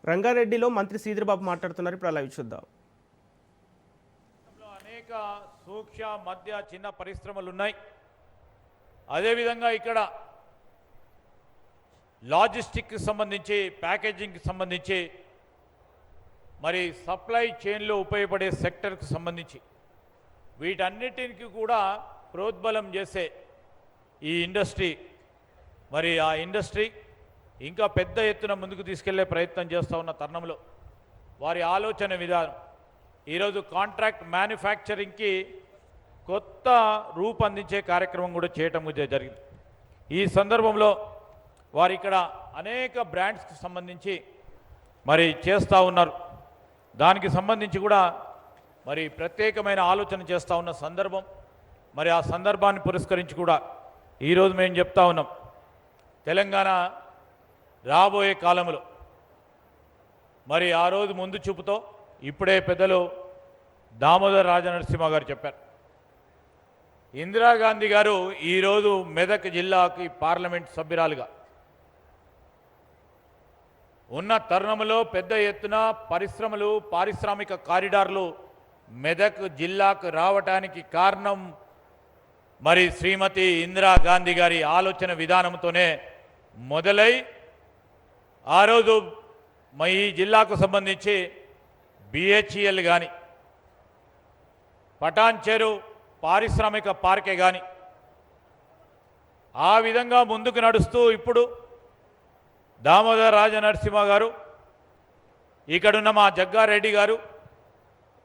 రంగారెడ్డిలో మంత్రి శ్రీధర్బాబు మాట్లాడుతున్నారు. ఇప్పుడు అలా చూద్దాం. అనేక సూక్ష్మ మధ్య చిన్న పరిశ్రమలు ఉన్నాయి. అదేవిధంగా ఇక్కడ లాజిస్టిక్కి సంబంధించి ప్యాకేజింగ్కి సంబంధించి మరి సప్లై చైన్లో ఉపయోగపడే సెక్టర్కి సంబంధించి వీటన్నిటికి కూడా ప్రోద్బలం చేసే ఈ ఇండస్ట్రీ మరి ఆ ఇండస్ట్రీ ఇంకా పెద్ద ఎత్తున ముందుకు తీసుకెళ్లే ప్రయత్నం చేస్తూ ఉన్న తరుణంలో వారి ఆలోచన విధానం ఈరోజు కాంట్రాక్ట్ మ్యానుఫ్యాక్చరింగ్కి కొత్త రూపొందించే కార్యక్రమం కూడా చేయటం జరిగింది. ఈ సందర్భంలో వారు ఇక్కడ అనేక బ్రాండ్స్కి సంబంధించి మరి చేస్తూ ఉన్నారు. దానికి సంబంధించి కూడా మరి ప్రత్యేకమైన ఆలోచన చేస్తూ ఉన్న సందర్భం. మరి ఆ సందర్భాన్ని పురస్కరించి కూడా ఈరోజు మేము చెప్తా ఉన్నాం, తెలంగాణ రాబోయే కాలంలో మరి ఆ రోజు ముందు చూపుతో ఇప్పుడే పెద్దలు దామోదర్ రాజనరసింహ గారు చెప్పారు. ఇందిరాగాంధీ గారు ఈరోజు మెదక్ జిల్లాకి పార్లమెంట్ సభ్యురాలుగా ఉన్న తరుణంలో పెద్ద ఎత్తున పరిశ్రమలు పారిశ్రామిక కారిడార్లు మెదక్ జిల్లాకు రావటానికి కారణం మరి శ్రీమతి ఇందిరాగాంధీ గారి ఆలోచన విధానంతోనే మొదలై ఆ రోజు ఈ జిల్లాకు సంబంధించి బిహెచ్ఈఎల్ కానీ పటాన్ చెరు పారిశ్రామిక పార్కే కానీ ఆ విధంగా ముందుకు నడుస్తూ ఇప్పుడు దామోదర్ రాజనరసింహ గారు, ఇక్కడున్న మా జగ్గారెడ్డి గారు,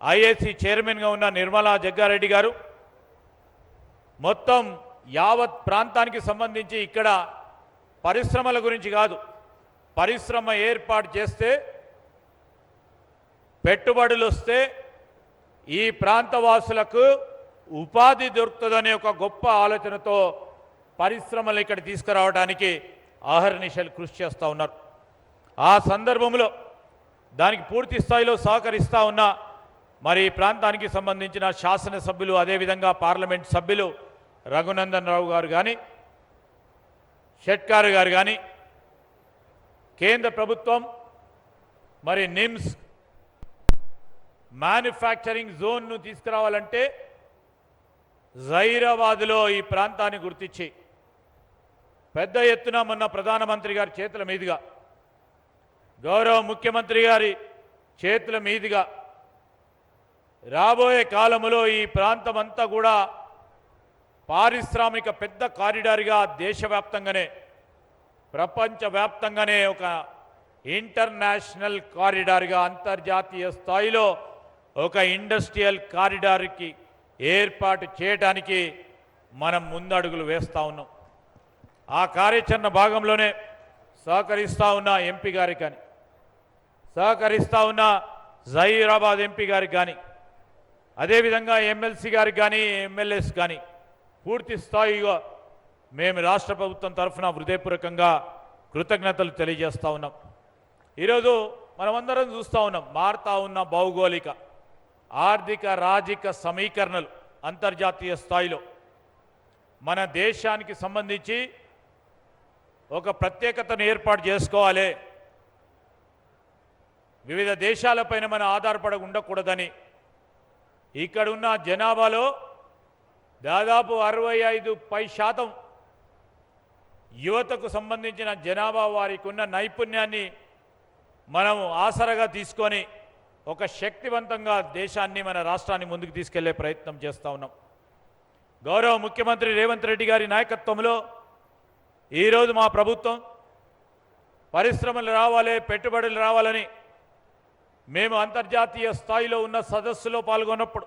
ఐఏసీ చైర్మన్గా ఉన్న నిర్మలా జగ్గారెడ్డి గారు మొత్తం యావత్ ప్రాంతానికి సంబంధించి ఇక్కడ పరిశ్రమల గురించి కాదు, పరిశ్రమ ఏర్పాటు చేస్తే పెట్టుబడులు వస్తే ఈ ప్రాంతవాసులకు ఉపాధి దొరుకుతుందనే ఒక గొప్ప ఆలోచనతో పరిశ్రమలు ఇక్కడ తీసుకురావడానికి అహర్నిశలు కృషి చేస్తూ ఉన్నారు. ఆ సందర్భంలో దానికి పూర్తి స్థాయిలో సహకరిస్తూ ఉన్న మరి ప్రాంతానికి సంబంధించిన శాసనసభ్యులు అదేవిధంగా పార్లమెంట్ సభ్యులు రఘునందన్ రావు గారు కానీ షెట్కార్ గారు కానీ కేంద్ర ప్రభుత్వం మరి నిమ్స్ మ్యానుఫ్యాక్చరింగ్ జోన్ను తీసుకురావాలంటే జైరాబాద్లో ఈ ప్రాంతాన్ని గుర్తించి పెద్ద ఎత్తున మొన్న ప్రధానమంత్రి గారి చేతుల మీదుగా గౌరవ ముఖ్యమంత్రి గారి చేతుల మీదుగా రాబోయే కాలంలో ఈ ప్రాంతం అంతా కూడా పారిశ్రామిక పెద్ద కారిడార్గా దేశవ్యాప్తంగానే ప్రపంచవ్యాప్తంగానే ఒక ఇంటర్నేషనల్ కారిడార్గా అంతర్జాతీయ స్థాయిలో ఒక ఇండస్ట్రియల్ కారిడార్కి ఏర్పాటు చేయడానికి మనం ముందడుగులు వేస్తూ ఉన్నాం. ఆ కార్యాచరణ భాగంలోనే సహకరిస్తూ ఉన్న ఎంపీ గారికి కానీ సహకరిస్తూ ఉన్న జహీరాబాద్ ఎంపీ గారికి కానీ అదేవిధంగా ఎమ్మెల్సీ గారికి కానీ ఎమ్మెల్యేస్ కానీ పూర్తి స్థాయిగా మేము రాష్ట్ర ప్రభుత్వం తరఫున హృదయపూర్వకంగా కృతజ్ఞతలు తెలియజేస్తూ ఉన్నాం. ఈరోజు మనమందరం చూస్తూ ఉన్నాం, మారుతూ ఉన్న భౌగోళిక ఆర్థిక రాజకీయ సమీకరణలు అంతర్జాతీయ స్థాయిలో మన దేశానికి సంబంధించి ఒక ప్రత్యేకతను ఏర్పాటు చేసుకోవాలి, వివిధ దేశాలపైన మనం ఆధారపడి ఉండకూడదని ఇక్కడున్న జనాభాలో దాదాపు 65% యువతకు సంబంధించిన జనాభా వారికి ఉన్న నైపుణ్యాన్ని మనము ఆసరగా తీసుకొని ఒక శక్తివంతంగా దేశాన్ని మన రాష్ట్రాన్ని ముందుకు తీసుకెళ్లే ప్రయత్నం చేస్తూ ఉన్నాం. గౌరవ ముఖ్యమంత్రి రేవంత్ రెడ్డి గారి నాయకత్వంలో ఈరోజు మా ప్రభుత్వం పరిశ్రమలు రావాలి, పెట్టుబడులు రావాలని మేము అంతర్జాతీయ స్థాయిలో ఉన్న సదస్సులో పాల్గొన్నప్పుడు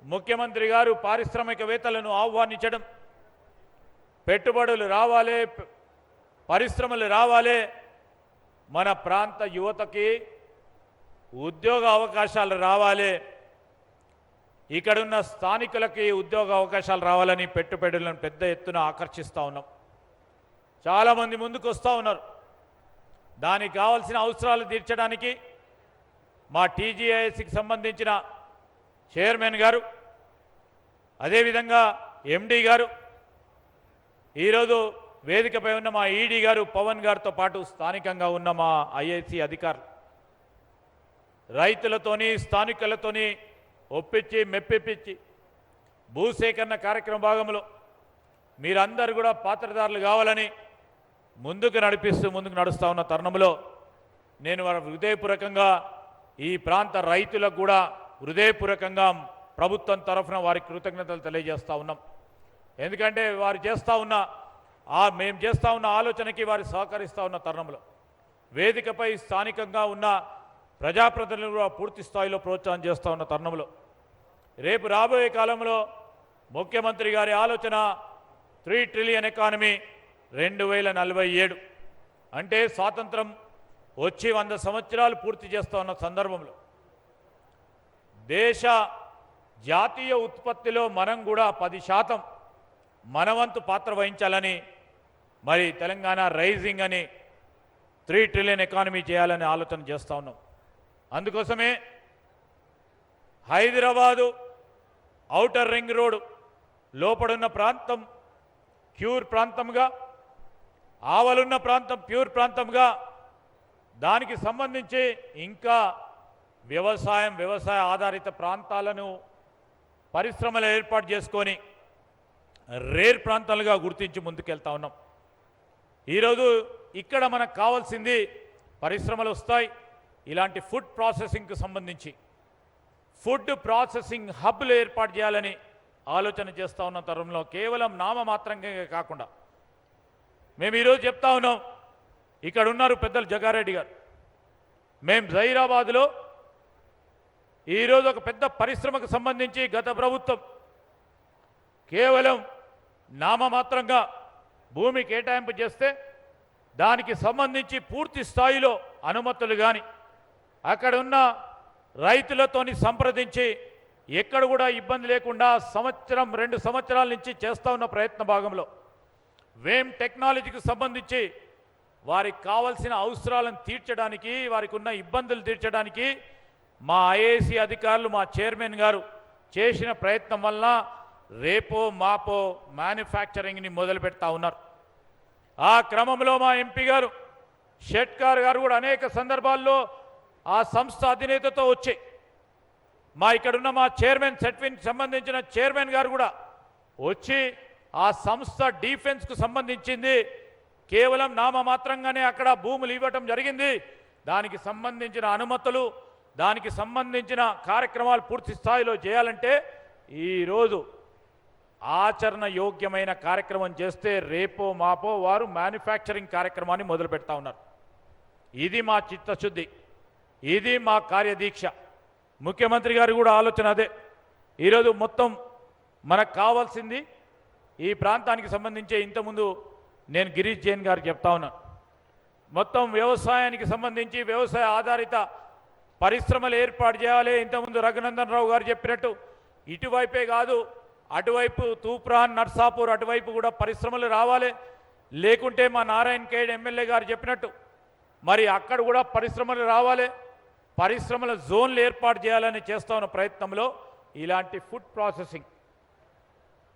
ముఖ్యమంత్రి గారు పారిశ్రామికవేత్తలను ఆహ్వానించడం, పెట్టుబడులు రావాలి, పరిశ్రమలు రావాలి, మన ప్రాంత యువతకి ఉద్యోగ అవకాశాలు రావాలి, ఇక్కడున్న స్థానికులకి ఉద్యోగ అవకాశాలు రావాలని పెట్టుబడులను పెద్ద ఎత్తున ఆకర్షిస్తూ ఉన్నాం. చాలామంది ముందుకు వస్తూ ఉన్నారు. దానికి కావాల్సిన అవసరాలు తీర్చడానికి మా టీజీఐఎస్కి సంబంధించిన చైర్మన్ గారు అదేవిధంగా ఎండి గారు ఈరోజు వేదికపై ఉన్న మా ఈడీ గారు పవన్ గారితో పాటు స్థానికంగా ఉన్న మా ఐఏసీ అధికారులు రైతులతోని స్థానికులతోని ఒప్పించి మెప్పించి భూసేకరణ కార్యక్రమ భాగంలో మీరందరూ కూడా పాత్రదారులు కావాలని ముందుకు నడుస్తూ ఉన్న తరుణంలో నేను వారి హృదయపూర్వకంగా ఈ ప్రాంత రైతులకు కూడా హృదయపూర్వకంగా ప్రభుత్వం తరఫున వారికి కృతజ్ఞతలు తెలియజేస్తూ ఉన్నాం. ఎందుకంటే వారు మేము చేస్తూ ఉన్న ఆలోచనకి వారు సహకరిస్తూ ఉన్న తరుణంలో వేదికపై స్థానికంగా ఉన్న ప్రజాప్రతినిధులు కూడా పూర్తి స్థాయిలో ప్రోత్సాహం చేస్తూ ఉన్న తరుణంలో రేపు రాబోయే కాలంలో ముఖ్యమంత్రి గారి ఆలోచన 3 ట్రిలియన్ ఎకానమీ 2047 అంటే స్వాతంత్రం వచ్చి 100 సంవత్సరాలు పూర్తి చేస్తూ ఉన్న సందర్భంలో దేశ జాతీయ ఉత్పత్తిలో మనం కూడా 10% మనవంతు పాత్ర వహించాలని మరి తెలంగాణ రైజింగ్ అని 3 ట్రిలియన్ ఎకానమీ చేయాలని ఆలోచన చేస్తూ ఉన్నాం. అందుకోసమే హైదరాబాదు ఔటర్ రింగ్ రోడ్ లోపడున్న ప్రాంతం క్యూర్ ప్రాంతంగా, ఆవలున్న ప్రాంతం ప్యూర్ ప్రాంతంగా, దానికి సంబంధించి ఇంకా వ్యవసాయ ఆధారిత ప్రాంతాలను పరిశ్రమలు ఏర్పాటు చేసుకొని రేర్ ప్రాంతాలుగా గుర్తించి ముందుకెళ్తా ఉన్నాం. ఈరోజు ఇక్కడ మనకు కావాల్సింది పరిశ్రమలు వస్తాయి. ఇలాంటి ఫుడ్ ప్రాసెసింగ్కి సంబంధించి ఫుడ్ ప్రాసెసింగ్ హబ్లు ఏర్పాటు చేయాలని ఆలోచన చేస్తూ ఉన్న తరుణంలో కేవలం నామమాత్రంగా కాకుండా మేము ఈరోజు చెప్తా ఉన్నాం. ఇక్కడ ఉన్నారు పెద్దలు జగ్గారెడ్డి గారు. మేము జైరాబాద్లో ఈరోజు ఒక పెద్ద పరిశ్రమకు సంబంధించి గత ప్రభుత్వం కేవలం నామమాత్రంగా భూమి కేటాయింపు చేస్తే దానికి సంబంధించి పూర్తి స్థాయిలో అనుమతులు కానీ అక్కడ ఉన్న రైతులతోని సంప్రదించి ఎక్కడ కూడా ఇబ్బంది లేకుండా 1-2 సంవత్సరాల నుంచి చేస్తూ ఉన్న ప్రయత్న భాగంలో వేమ్ టెక్నాలజీకి సంబంధించి వారికి కావాల్సిన అవసరాలను తీర్చడానికి, వారికి ఉన్న ఇబ్బందులు తీర్చడానికి మా ఐఏసీ అధికారులు, మా చైర్మన్ గారు చేసిన ప్రయత్నం వల్ల రేపో మాపో మ్యానుఫ్యాక్చరింగ్ని మొదలు పెడతా ఉన్నారు. ఆ క్రమంలో మా ఎంపీ గారు షెట్కార్ గారు కూడా అనేక సందర్భాల్లో ఆ సంస్థ అధినేతతో వచ్చి ఇక్కడున్న మా చైర్మన్ సెట్విన్ సంబంధించిన చైర్మన్ గారు కూడా వచ్చి ఆ సంస్థ డిఫెన్స్కు సంబంధించింది కేవలం నామమాత్రంగానే అక్కడ భూములు ఇవ్వటం జరిగింది. దానికి సంబంధించిన అనుమతులు, దానికి సంబంధించిన కార్యక్రమాలు పూర్తి స్థాయిలో చేయాలంటే ఈరోజు ఆచరణ యోగ్యమైన కార్యక్రమం చేస్తే రేపో మాపో వారు మ్యానుఫ్యాక్చరింగ్ కార్యక్రమాన్ని మొదలు పెడతా ఉన్నారు. ఇది మా చిత్తశుద్ధి, ఇది మా కార్యదీక్ష. ముఖ్యమంత్రి గారు కూడా ఆలోచన అదే. ఈరోజు మొత్తం మనకు కావాల్సింది ఈ ప్రాంతానికి సంబంధించి ఇంతకుముందు నేను గిరీష్ జైన్ గారికి చెప్తా ఉన్నాను. మొత్తం వ్యవసాయానికి సంబంధించి వ్యవసాయ ఆధారిత పరిశ్రమలు ఏర్పాటు చేయాలి. ఇంతకుముందు రఘునందన్ రావు గారు చెప్పినట్టు ఇటువైపే కాదు అటువైపు తూప్రాన్, నర్సాపూర్ అటువైపు కూడా పరిశ్రమలు రావాలి. లేకుంటే మా నారాయణ ఖేడ్ ఎమ్మెల్యే గారు చెప్పినట్టు మరి అక్కడ కూడా పరిశ్రమలు రావాలి. పరిశ్రమల జోన్లు ఏర్పాటు చేయాలని చేస్తూ ఉన్న ప్రయత్నంలో ఇలాంటి ఫుడ్ ప్రాసెసింగ్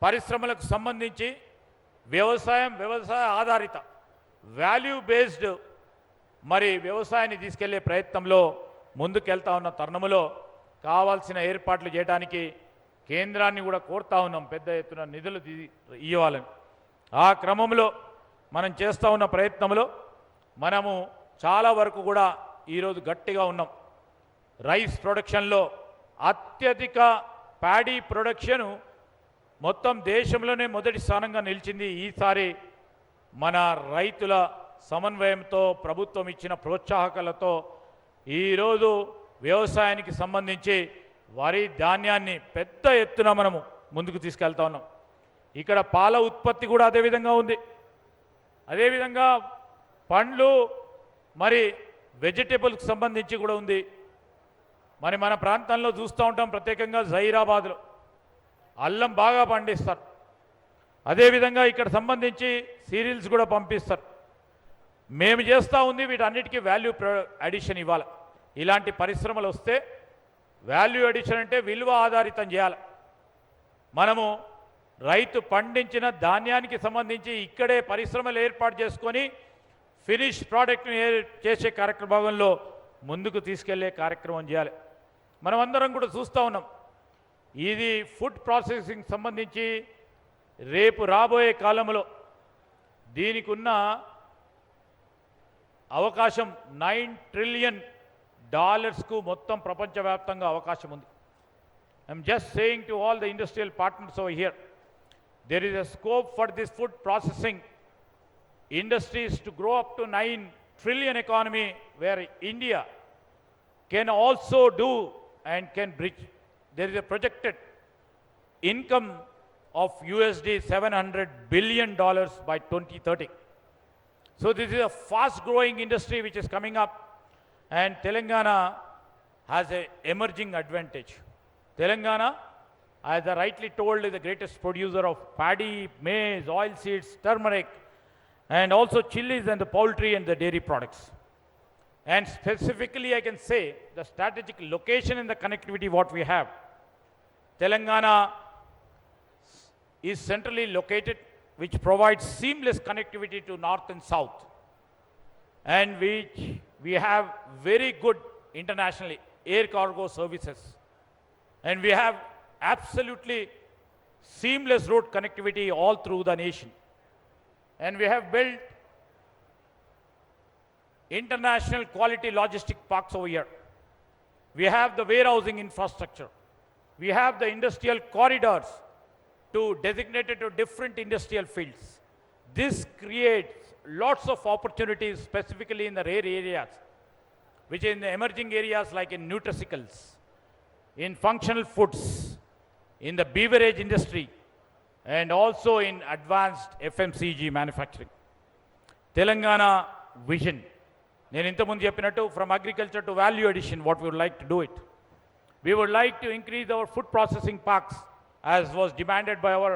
పరిశ్రమలకు సంబంధించి వ్యవసాయ ఆధారిత వాల్యూ బేస్డ్ మరి వ్యవసాయాన్ని తీసుకెళ్లే ప్రయత్నంలో ముందుకెళ్తా ఉన్న తరుణంలో కావాల్సిన ఏర్పాట్లు చేయడానికి కేంద్రాన్ని కూడా కోరుతా ఉన్నాం పెద్ద ఎత్తున నిధులు ఇవ్వాలని. ఆ క్రమంలో మనం చేస్తూ ఉన్న ప్రయత్నంలో మనము చాలా వరకు కూడా ఈరోజు గట్టిగా ఉన్నాం. రైస్ ప్రొడక్షన్లో అత్యధిక ప్యాడీ ప్రొడక్షను మొత్తం దేశంలోనే మొదటి స్థానంగా నిలిచింది. ఈసారి మన రైతుల సమన్వయంతో ప్రభుత్వం ఇచ్చిన ప్రోత్సాహకాలతో ఈరోజు వ్యవసాయానికి సంబంధించి వరి ధాన్యాన్ని పెద్ద ఎత్తున మనము ముందుకు తీసుకెళ్తా ఉన్నాం. ఇక్కడ పాల ఉత్పత్తి కూడా అదేవిధంగా ఉంది. అదేవిధంగా పండ్లు మరి వెజిటేబుల్కి సంబంధించి కూడా ఉంది. మరి మన ప్రాంతంలో చూస్తూ ఉంటాం, ప్రత్యేకంగా జైరాబాద్లో అల్లం బాగా పండిస్తారు. అదేవిధంగా ఇక్కడ సంబంధించి సీరియల్స్ కూడా పంపిస్తారు. మేము చేస్తూ ఉంది వీటన్నిటికీ వాల్యూ అడిషన్ ఇవ్వాలి. ఇలాంటి పరిశ్రమలు వస్తే వాల్యూ అడిషన్ అంటే విలువ ఆధారితం చేయాలి. మనము రైతు పండించిన ధాన్యానికి సంబంధించి ఇక్కడే పరిశ్రమలు ఏర్పాటు చేసుకొని ఫినిష్ ప్రోడక్ట్ని చేసే కార్యక్రమంలో ముందుకు తీసుకెళ్లే కార్యక్రమం చేయాలి. మనం అందరం కూడా చూస్తూ ఉన్నాం. ఇది ఫుడ్ ప్రాసెసింగ్ సంబంధించి రేపు రాబోయే కాలంలో దీనికి ఉన్న అవకాశం $9 ట్రిలియన్ మొత్తం ప్రపంచవ్యాప్తంగా అవకాశం ఉంది. I'm just saying to all the industrial partners over here, there is a scope for this food processing industries to grow up to 9 trillion economy, where India can also do and can bridge. There is a projected income of USD $700 billion by 2030. So this is a fast growing industry which is coming up, and Telangana has an emerging advantage. Telangana, as I rightly told, is the greatest producer of paddy, maize, oilseeds, turmeric, and also chilies and the poultry and the dairy products. And specifically, I can say the strategic location and the connectivity what we have. Telangana is centrally located, which provides seamless connectivity to north and south, and which we have very good internationally air cargo services, and we have absolutely seamless road connectivity all through the nation. And we have built international quality logistic parks over here. We have the warehousing infrastructure. We have the industrial corridors to designated to different industrial fields. This creates lots of opportunities, specifically in the rare areas, which is in the emerging areas like in nutraceuticals, in functional foods, in the beverage industry, and also in advanced FMCG manufacturing. Telangana vision. నేను ఇంతకుముందు చెప్పినట్టు from agriculture to value addition, what we would like to do it. We would like to increase our food processing parks as was demanded by our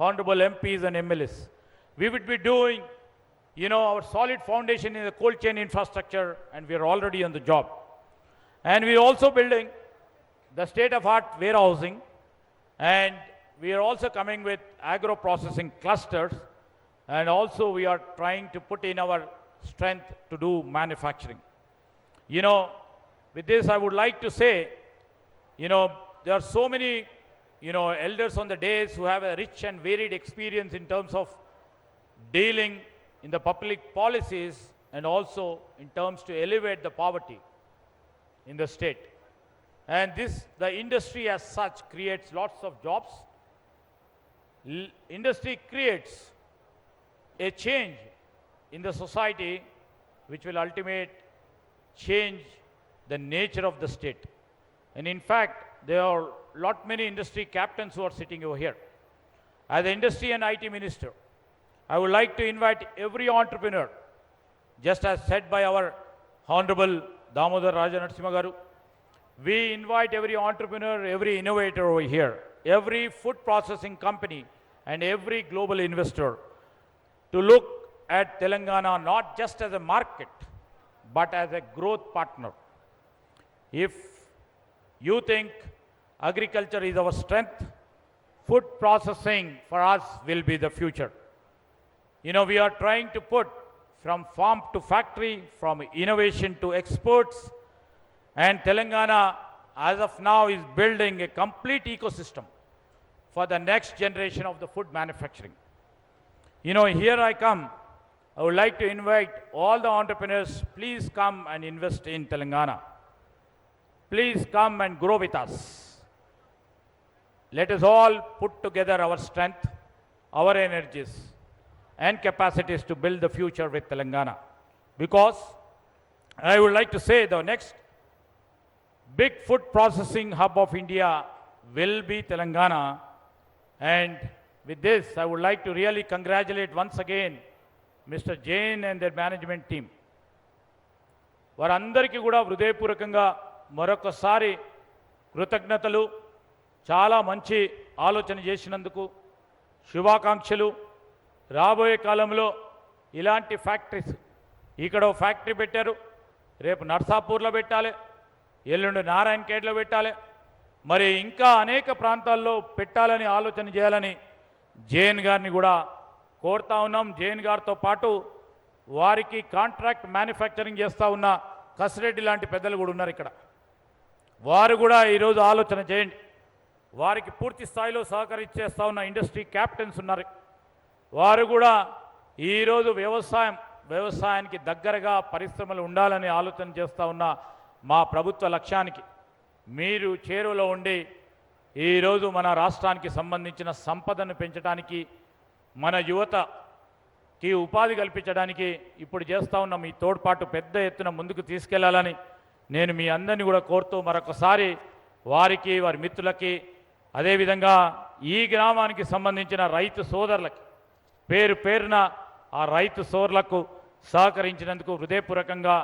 honorable MPs and MLAs. We would be doing, our solid foundation in the cold chain infrastructure, and we are already on the job. And we are also building the state-of-art warehousing, and we are also coming with agro-processing clusters, and also we are trying to put in our strength to do manufacturing. With this I would like to say, there are so many, elders on the days who have a rich and varied experience in terms of dealing in the public policies and also in terms to elevate the poverty in the state. And the industry as such creates lots of jobs. Industry creates a change in the society which will ultimately change the nature of the state. And in fact, there are many industry captains who are sitting over here. As the industry and IT minister, I would like to invite every entrepreneur, just as said by our Honorable Damodar Raja Narasimha Garu. We invite every entrepreneur, every innovator over here, every food processing company, and every global investor to look at Telangana not just as a market, but as a growth partner. If you think agriculture is our strength, food processing for us will be the future. We are trying to put from farm to factory, from innovation to exports, and Telangana as of now is building a complete ecosystem for the next generation of the food manufacturing. Here I come. I would like to invite all the entrepreneurs, please come and invest in Telangana. Please come and grow with us. Let us all put together our strength, our energies, and capacities to build the future with Telangana. Because I would like to say the next big food processing hub of India will be Telangana. And with this, I would like to really congratulate once again Mr. Jain and their management team. వారందరికీ కూడా హృదయపూర్వకంగా మరొకసారి కృతజ్ఞతలు. చాలా మంచి ఆలోచన చేసినందుకు శుభాకాంక్షలు. రాబోయే కాలంలో ఇలాంటి ఫ్యాక్టరీస్, ఇక్కడ ఫ్యాక్టరీ పెట్టారు, రేపు నర్సాపూర్లో పెట్టాలి, ఎల్లుండి నారాయణఖేడ్లో పెట్టాలి, మరి ఇంకా అనేక ప్రాంతాల్లో పెట్టాలని ఆలోచన చేయాలని జేఎన్ గారిని కూడా కోరుతా ఉన్నాం. జేఎన్ గారితో పాటు వారికి కాంట్రాక్ట్ మ్యానుఫ్యాక్చరింగ్ చేస్తూ ఉన్న కసిరెడ్డి లాంటి పెద్దలు కూడా ఉన్నారు ఇక్కడ. వారు కూడా ఈరోజు ఆలోచన చేయండి. వారికి పూర్తి స్థాయిలో సహకరించేస్తూ ఉన్న ఇండస్ట్రీ క్యాప్టెన్స్ ఉన్నారు. వారు కూడా ఈరోజు వ్యవసాయానికి దగ్గరగా పరిశ్రమలు ఉండాలని ఆలోచన చేస్తూ ఉన్న మా ప్రభుత్వ లక్ష్యానికి మీరు చేరువలో ఉండి ఈరోజు మన రాష్ట్రానికి సంబంధించిన సంపదను పెంచడానికి, మన యువతకి ఉపాధి కల్పించడానికి ఇప్పుడు చేస్తూ ఉన్న మీ తోడ్పాటు పెద్ద ఎత్తున ముందుకు తీసుకెళ్లాలని నేను మీ అందరినీ కూడా కోరుతూ మరొకసారి వారికి, వారి మిత్రులకి, అదేవిధంగా ఈ గ్రామానికి సంబంధించిన రైతు సోదరులకి పేరు పేరున ఆ రైతు సోదరులకు సహకరించినందుకు హృదయపూర్వకంగా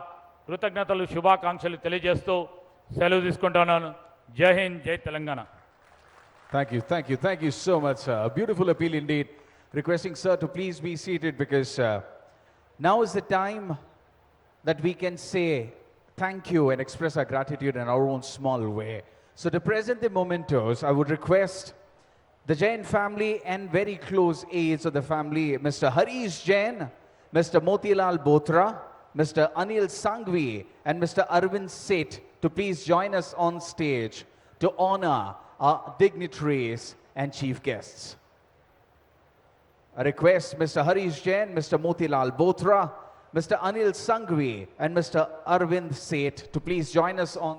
కృతజ్ఞతలు, శుభాకాంక్షలు తెలియజేస్తూ సెలవు తీసుకుంటున్నాను. జై హింద్, జై Telangana. Thank you so much, sir. A beautiful appeal indeed. Requesting sir to please be seated because now is the time that we can say thank you and express our gratitude in our own small way. So to present the mementos, I would request the Jain family and very close aides of the family, Mr. Harish Jain, Mr. Motilal Botra, Mr. Anil Sangvi, and Mr. Arvind Seth to please join us on stage to honor our dignitaries and chief guests. I request Mr. Harish Jain, Mr. Motilal Botra, Mr. Anil Sangvi, and Mr. Arvind Seth to please join us on